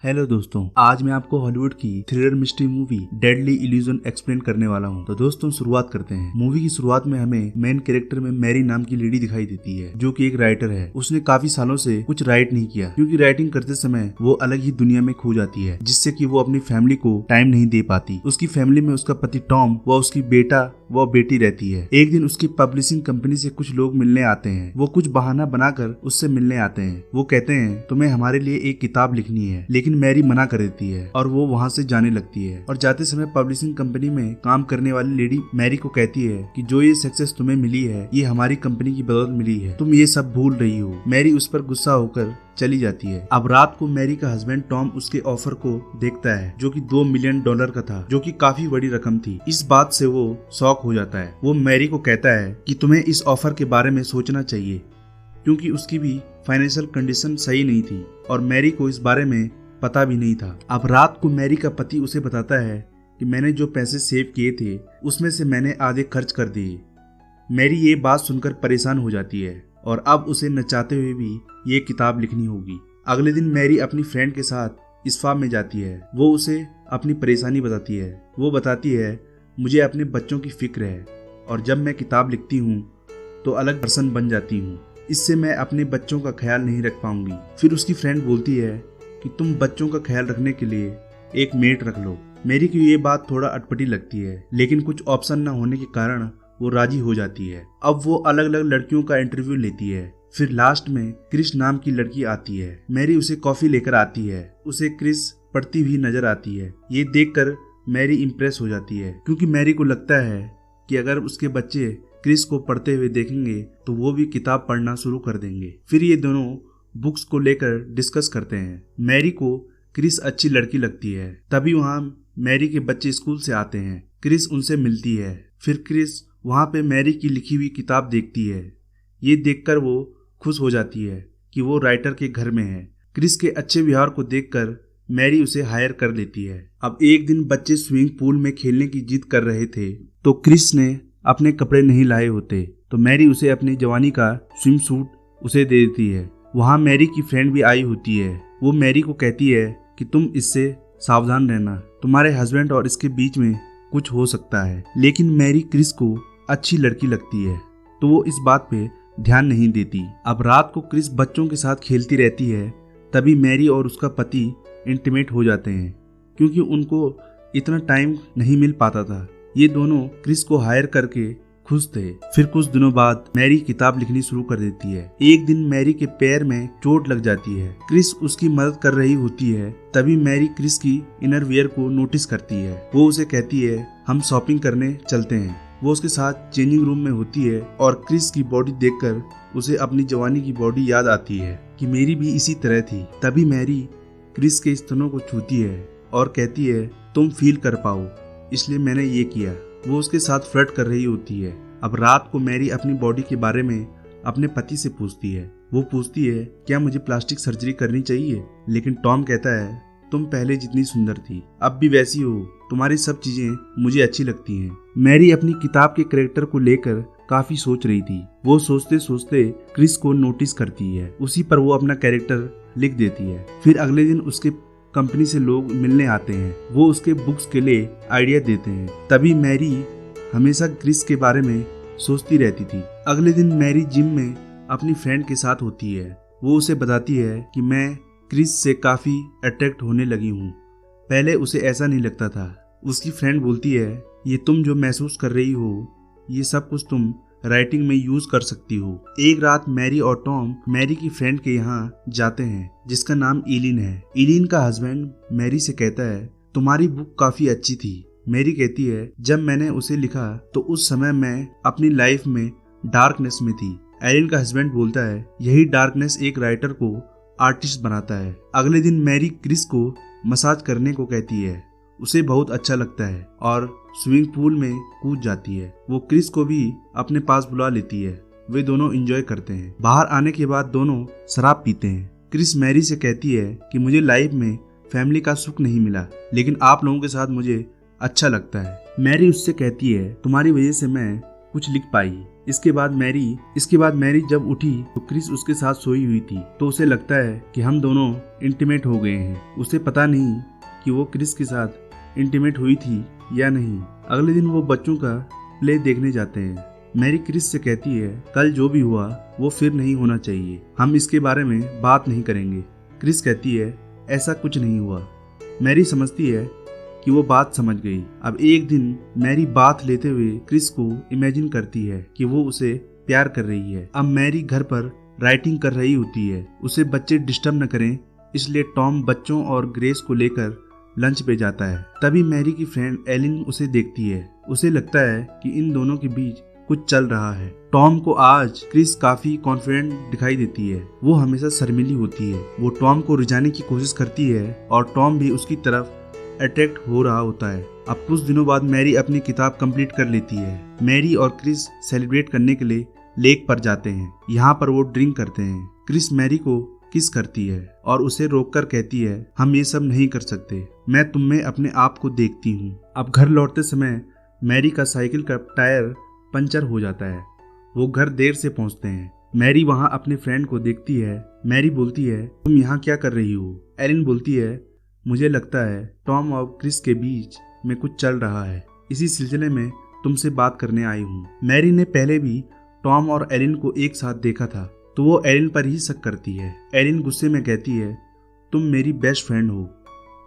Hello दोस्तों, आज मैं आपको हॉलीवुड की thriller mystery movie deadly illusion explain करने वाला हूं। तो दोस्तों शुरुआत करते हैं। मूवी की शुरुआत में हमें मेन कैरेक्टर में मैरी नाम की लेडी दिखाई देती है, जो कि एक राइटर है। उसने काफी सालों से कुछ राइट नहीं किया, क्योंकि राइटिंग करते समय वो अलग ही दुनिया में खो जाती है, जिससे कि वो अपनी फैमिली को टाइम नहीं दे पाती। उसकी फैमिली में उसका पति टॉम व उसकी बेटा वो बेटी रहती है। एक दिन उसकी पब्लिशिंग कंपनी से कुछ लोग मिलने आते हैं। वो कुछ बहाना बनाकर उससे मिलने आते हैं। वो कहते हैं तुम्हें हमारे लिए एक किताब लिखनी है, लेकिन मैरी मना कर देती है और वो वहाँ से जाने लगती है। और जाते समय पब्लिशिंग कंपनी में काम करने वाली लेडी मैरी को कहती है कि जो ये सक्सेस तुम्हें मिली है, ये हमारी कंपनी की बदौलत मिली है, तुम ये सब भूल रही हो। मैरी उस पर गुस्सा होकर चली जाती है। अब रात को मैरी का हस्बैंड टॉम उसके ऑफर को देखता है, जो कि $2 मिलियन का था, जो कि काफी बड़ी रकम थी। इस बात से वो शॉक हो जाता है। वो मैरी को कहता है कि तुम्हें इस ऑफर के बारे में सोचना चाहिए, क्योंकि उसकी भी फाइनेंशियल कंडीशन सही नहीं थी और मैरी को इस बारे में पता भी नहीं था। अब रात को मैरी का पति उसे बताता है कि मैंने जो पैसे सेव किए थे उसमें से मैंने आधे खर्च कर दिए। मैरी ये बात सुनकर परेशान हो जाती है और अब उसे न चाहते हुए भी ये किताब लिखनी होगी। अगले दिन मैरी अपनी फ्रेंड के साथ इस फार्म में जाती है। वो उसे अपनी परेशानी बताती है। वो बताती है मुझे अपने बच्चों की फिक्र है और जब मैं किताब लिखती हूँ तो अलग पर्सन बन जाती हूँ। इससे मैं अपने बच्चों का ख्याल नहीं रख पाऊंगी। फिर उसकी फ्रेंड बोलती है कि तुम बच्चों का ख्याल रखने के लिए एक मेड रख लो। मैरी को ये बात थोड़ा अटपटी लगती है, लेकिन कुछ ऑप्शन न होने के कारण वो राजी हो जाती है। अब वो अलग अलग लड़कियों का इंटरव्यू लेती है। फिर लास्ट में क्रिस नाम की लड़की आती है। मैरी उसे कॉफी लेकर आती है। उसे क्रिस पढ़ती हुई नजर आती है। ये देखकर मैरी इम्प्रेस हो जाती है, क्योंकि मैरी को लगता है कि अगर उसके बच्चे क्रिस को पढ़ते हुए देखेंगे तो वो भी किताब पढ़ना शुरू कर देंगे। फिर ये दोनों बुक्स को लेकर डिस्कस करते हैं। मैरी को क्रिस अच्छी लड़की लगती है। तभी वहाँ मैरी के बच्चे स्कूल से आते हैं। क्रिस उनसे मिलती है। फिर क्रिस वहाँ पे मैरी की लिखी हुई किताब देखती है। ये देखकर वो खुश हो जाती है कि वो राइटर के घर में है। क्रिस के अच्छे व्यवहार को देखकर मैरी उसे हायर कर लेती है। अब एक दिन बच्चे स्विमिंग पूल में खेलने की जिद कर रहे थे, तो क्रिस ने अपने कपड़े नहीं लाए होते, तो मैरी उसे अपनी जवानी का स्विम सूट उसे दे देती है। वहाँ मैरी की फ्रेंड भी आई होती है। वो मैरी को कहती है कि तुम इससे सावधान रहना, तुम्हारे हस्बैंड और इसके बीच में कुछ हो सकता है। लेकिन मैरी क्रिस को अच्छी लड़की लगती है, तो वो इस बात पे ध्यान नहीं देती। अब रात को क्रिस बच्चों के साथ खेलती रहती है। तभी मैरी और उसका पति इंटीमेट हो जाते हैं, क्योंकि उनको इतना टाइम नहीं मिल पाता था। ये दोनों क्रिस को हायर करके खुश थे। फिर कुछ दिनों बाद मैरी किताब लिखनी शुरू कर देती है। एक दिन मैरी के पैर में चोट लग जाती है। क्रिस उसकी मदद कर रही होती है। तभी मैरी क्रिस की इनर वियर को नोटिस करती है। वो उसे कहती है हम शॉपिंग करने चलते हैं। वो उसके साथ चेंजिंग रूम में होती है और क्रिस की बॉडी देखकर उसे अपनी जवानी की बॉडी याद आती है कि मेरी भी इसी तरह थी। तभी मैरी क्रिस के स्तनों को छूती है और कहती है तुम फील कर पाओ, इसलिए मैंने ये किया। वो उसके साथ फ्लर्ट कर रही होती है। अब रात को मैरी अपनी बॉडी के बारे में अपने पति से पूछती है। वो पूछती है क्या मुझे प्लास्टिक सर्जरी करनी चाहिए, लेकिन टॉम कहता है तुम पहले जितनी सुंदर थी अब भी वैसी हो, तुम्हारी सब चीजें मुझे अच्छी लगती हैं। मैरी अपनी किताब के कैरेक्टर को लेकर काफी सोच रही थी। वो सोचते सोचते क्रिस को नोटिस करती है। उसी पर वो अपना कैरेक्टर लिख देती है। फिर अगले दिन उसके कंपनी से लोग मिलने आते हैं। वो उसके बुक्स के लिए आइडिया देते हैं। तभी मैरी हमेशा क्रिस के बारे में सोचती रहती थी। अगले दिन मैरी जिम में अपनी फ्रेंड के साथ होती है। वो उसे बताती है कि मैं क्रिस से काफी अट्रैक्ट होने लगी हूँ। पहले उसे ऐसा नहीं लगता था। उसकी फ्रेंड बोलती है ये तुम जो महसूस कर रही हो, ये सब कुछ तुम राइटिंग में यूज कर सकती हो। एक रात मैरी और टॉम मैरी की फ्रेंड के यहाँ जाते हैं, जिसका नाम इलिन है। इलिन का हस्बैंड मैरी से कहता है तुम्हारी बुक काफी अच्छी थी। मैरी कहती है जब मैंने उसे लिखा तो उस समय मैं अपनी लाइफ में डार्कनेस में थी। इलिन का हस्बैंड बोलता है यही डार्कनेस एक राइटर को आर्टिस्ट बनाता है। अगले दिन मैरी क्रिस को मसाज करने को कहती है। उसे बहुत अच्छा लगता है और स्विमिंग पूल में कूद जाती है। वो क्रिस को भी अपने पास बुला लेती है। वे दोनों एंजॉय करते हैं। बाहर आने के बाद दोनों शराब पीते हैं। क्रिस मैरी से कहती है कि मुझे लाइफ में फैमिली का सुख नहीं मिला, लेकिन आप लोगों के साथ मुझे अच्छा लगता है। मैरी उससे कहती है तुम्हारी वजह से मैं कुछ लिख पाई। इसके बाद मैरी जब उठी तो क्रिस उसके साथ सोई हुई थी, तो उसे लगता है कि हम दोनों इंटीमेट हो गए हैं। उसे पता नहीं कि वो क्रिस के साथ इंटीमेट हुई थी या नहीं। अगले दिन वो बच्चों का प्ले देखने जाते हैं। मैरी क्रिस से कहती है कल जो भी हुआ वो फिर नहीं होना चाहिए, हम इसके बारे में बात नहीं करेंगे। क्रिस कहती है ऐसा कुछ नहीं हुआ। मैरी समझती है कि वो बात समझ गई। अब एक दिन मैरी बात लेते हुए क्रिस को इमेजिन करती है कि वो उसे प्यार कर रही है। अब मैरी घर पर राइटिंग कर रही होती है। उसे बच्चे डिस्टर्ब न करें इसलिए टॉम बच्चों और ग्रेस को लेकर लंच पे जाता है। तभी मैरी की फ्रेंड एलिन उसे देखती है। उसे लगता है कि इन दोनों के बीच कुछ चल रहा है। टॉम को आज क्रिस काफी कॉन्फिडेंट दिखाई देती है। वो हमेशा शर्मीली होती है। वो टॉम को रिझाने की कोशिश करती है और टॉम भी उसकी तरफ अट्रैक्ट हो रहा होता है। अब कुछ दिनों बाद मैरी अपनी किताब कंप्लीट कर लेती है। मैरी और क्रिस सेलिब्रेट करने के लिए लेक पर जाते हैं। यहाँ पर वो ड्रिंक करते हैं। क्रिस मैरी को किस करती है और उसे रोककर कहती है हम ये सब नहीं कर सकते, मैं तुम में अपने आप को देखती हूँ। अब घर लौटते समय मैरी का साइकिल का टायर पंचर हो जाता है। वो घर देर से पहुँचते हैं। मैरी वहाँ अपने फ्रेंड को देखती है। मैरी बोलती है तुम यहाँ क्या कर रही हो? एलिन बोलती है मुझे लगता है टॉम और क्रिस के बीच में कुछ चल रहा है, इसी सिलसिले में तुमसे बात करने आई हूँ। मैरी ने पहले भी टॉम और एलिन को एक साथ देखा था तो वो एलिन पर ही शक करती है। एलिन गुस्से में कहती है तुम मेरी बेस्ट फ्रेंड हो,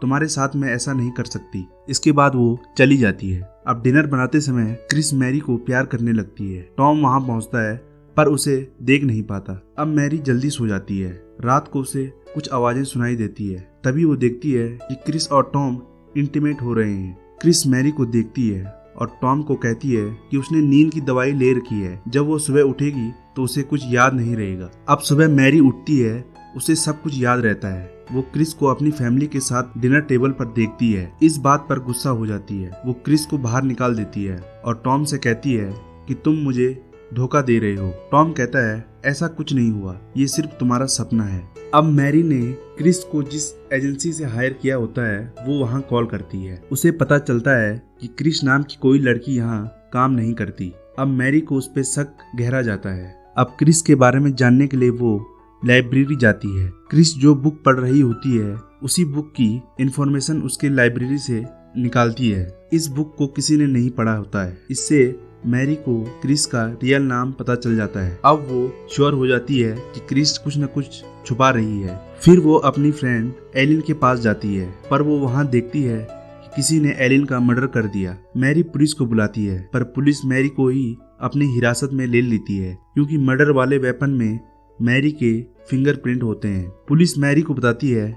तुम्हारे साथ मैं ऐसा नहीं कर सकती। इसके बाद वो चली जाती है। अब डिनर बनाते समय क्रिस मैरी को प्यार करने लगती है। टॉम वहाँ पहुँचता है पर उसे देख नहीं पाता। अब मैरी जल्दी सो जाती है। रात को उसे कुछ आवाजें सुनाई देती है। तभी वो देखती है कि क्रिस और टॉम इंटीमेट हो रहे हैं। क्रिस मैरी को देखती है और टॉम को कहती है कि उसने नींद की दवाई ले रखी है, जब वो सुबह उठेगी तो उसे कुछ याद नहीं रहेगा। अब सुबह मैरी उठती है, उसे सब कुछ याद रहता है। वो क्रिस को अपनी फैमिली के साथ डिनर टेबल पर देखती है। इस बात पर गुस्सा हो जाती है। वो क्रिस को बाहर निकाल देती है और टॉम से कहती है कि तुम मुझे धोखा दे रहे हो। टॉम कहता है ऐसा कुछ नहीं हुआ, ये सिर्फ तुम्हारा सपना है। अब मैरी ने क्रिस को जिस एजेंसी से हायर किया होता है वो वहाँ कॉल करती है। उसे पता चलता है कि क्रिस नाम की कोई लड़की यहाँ काम नहीं करती। अब मैरी को उस पर शक गहरा जाता है। अब क्रिस के बारे में जानने के लिए वो लाइब्रेरी जाती है। क्रिस जो बुक पढ़ रही होती है उसी बुक की इंफॉर्मेशन उसके लाइब्रेरी से निकालती है। इस बुक को किसी ने नहीं पढ़ा होता है। इससे मैरी को क्रिस का रियल नाम पता चल जाता है। अब वो श्योर हो जाती है कि क्रिस कुछ न कुछ छुपा रही है। फिर वो अपनी फ्रेंड एलिन के पास जाती है पर वो वहाँ देखती है कि किसी ने एलिन का मर्डर कर दिया। मैरी पुलिस को बुलाती है पर पुलिस मैरी को ही अपनी हिरासत में ले लेती है क्योंकि मर्डर वाले वेपन में मैरी के फिंगरप्रिंट होते हैं। पुलिस मैरी को बताती है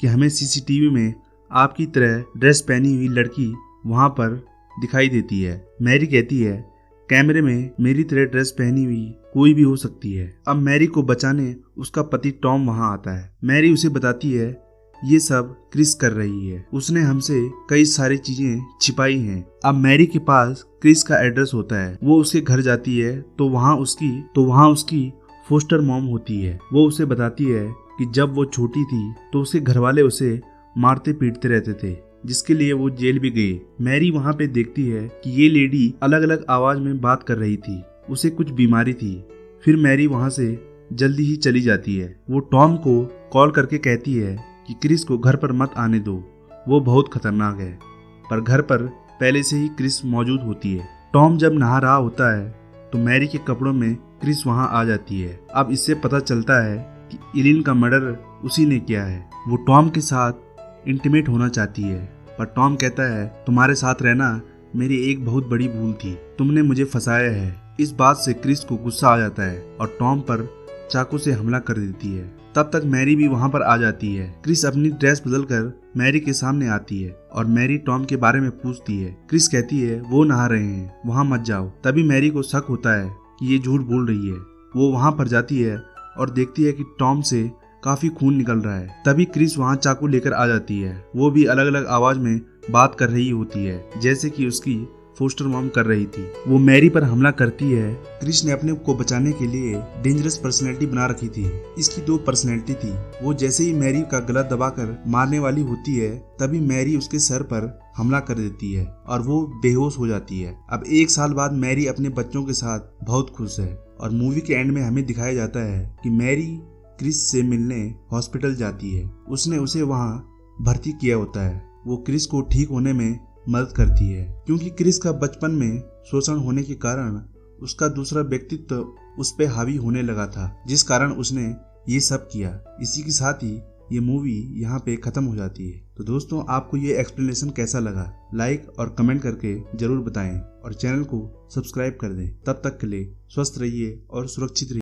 कि हमें सीसीटीवी में आपकी तरह ड्रेस पहनी हुई लड़की वहाँ पर दिखाई देती है। मैरी कहती है कैमरे में मेरी तरह ड्रेस पहनी हुई कोई भी हो सकती है। अब मैरी को बचाने उसका पति टॉम वहाँ आता है। मैरी उसे बताती है ये सब क्रिस कर रही है, उसने हमसे कई सारी चीजें छिपाई हैं। अब मैरी के पास क्रिस का एड्रेस होता है। वो उसके घर जाती है तो वहाँ उसकी फोस्टर मॉम होती है। वो उसे बताती है कि जब वो छोटी थी तो उसके घर वाले उसे मारते पीटते रहते थे, जिसके लिए वो जेल भी गई। मैरी वहाँ पे देखती है कि ये लेडी अलग अलग आवाज में बात कर रही थी, उसे कुछ बीमारी थी। फिर मैरी वहाँ से जल्दी ही चली जाती है। वो टॉम को कॉल करके कहती है कि क्रिस को घर पर मत आने दो, वो बहुत खतरनाक है। पर घर पर पहले से ही क्रिस मौजूद होती है। टॉम जब नहा रहा होता है तो मैरी के कपड़ों में क्रिस वहाँ आ जाती है। अब इससे पता चलता है कि एलिन का मर्डर उसी ने किया है। वो टॉम के साथ इंटीमेट होना चाहती है पर टॉम कहता है तुम्हारे साथ रहना मेरी एक बहुत बड़ी भूल थी, तुमने मुझे फंसाया है। इस बात से क्रिस को गुस्सा आ जाता है और टॉम पर चाकू से हमला कर देती है। तब तक मैरी भी वहाँ पर आ जाती है। क्रिस अपनी ड्रेस बदलकर मैरी के सामने आती है और मैरी टॉम के बारे में पूछती है। क्रिस कहती है वो नहा रहे हैं, वहाँ मत जाओ। तभी मैरी को शक होता है कि ये झूठ बोल रही है। वो वहाँ पर जाती है और देखती है कि टॉम से काफी खून निकल रहा है। तभी क्रिस वहाँ चाकू लेकर आ जाती है। वो भी अलग अलग आवाज में बात कर रही होती है, जैसे कि उसकी फोस्टर मॉम कर रही थी। वो मैरी पर हमला करती है। क्रिस ने अपने को बचाने के लिए डेंजरस पर्सनैलिटी बना रखी थी। इसकी 2 पर्सनैलिटी थी। वो जैसे ही मैरी का गला दबाकर मारने वाली होती है तभी मैरी उसके सर पर हमला कर देती है और वो बेहोश हो जाती है। अब 1 साल बाद मैरी अपने बच्चों के साथ बहुत खुश है और मूवी के एंड में हमें दिखाया जाता है कि मैरी क्रिस से मिलने हॉस्पिटल जाती है। उसने उसे वहां भर्ती किया होता है। वो क्रिस को ठीक होने में मदद करती है क्योंकि क्रिस का बचपन में शोषण होने के कारण उसका दूसरा व्यक्तित्व उस पे हावी होने लगा था, जिस कारण उसने ये सब किया। इसी के साथ ही ये मूवी यहाँ पे खत्म हो जाती है। तो दोस्तों, आपको ये एक्सप्लेनेशन कैसा लगा लाइक और कमेंट करके जरूर बताएं और चैनल को सब्सक्राइब कर दें। तब तक के लिए स्वस्थ रहिए और सुरक्षित रहिए।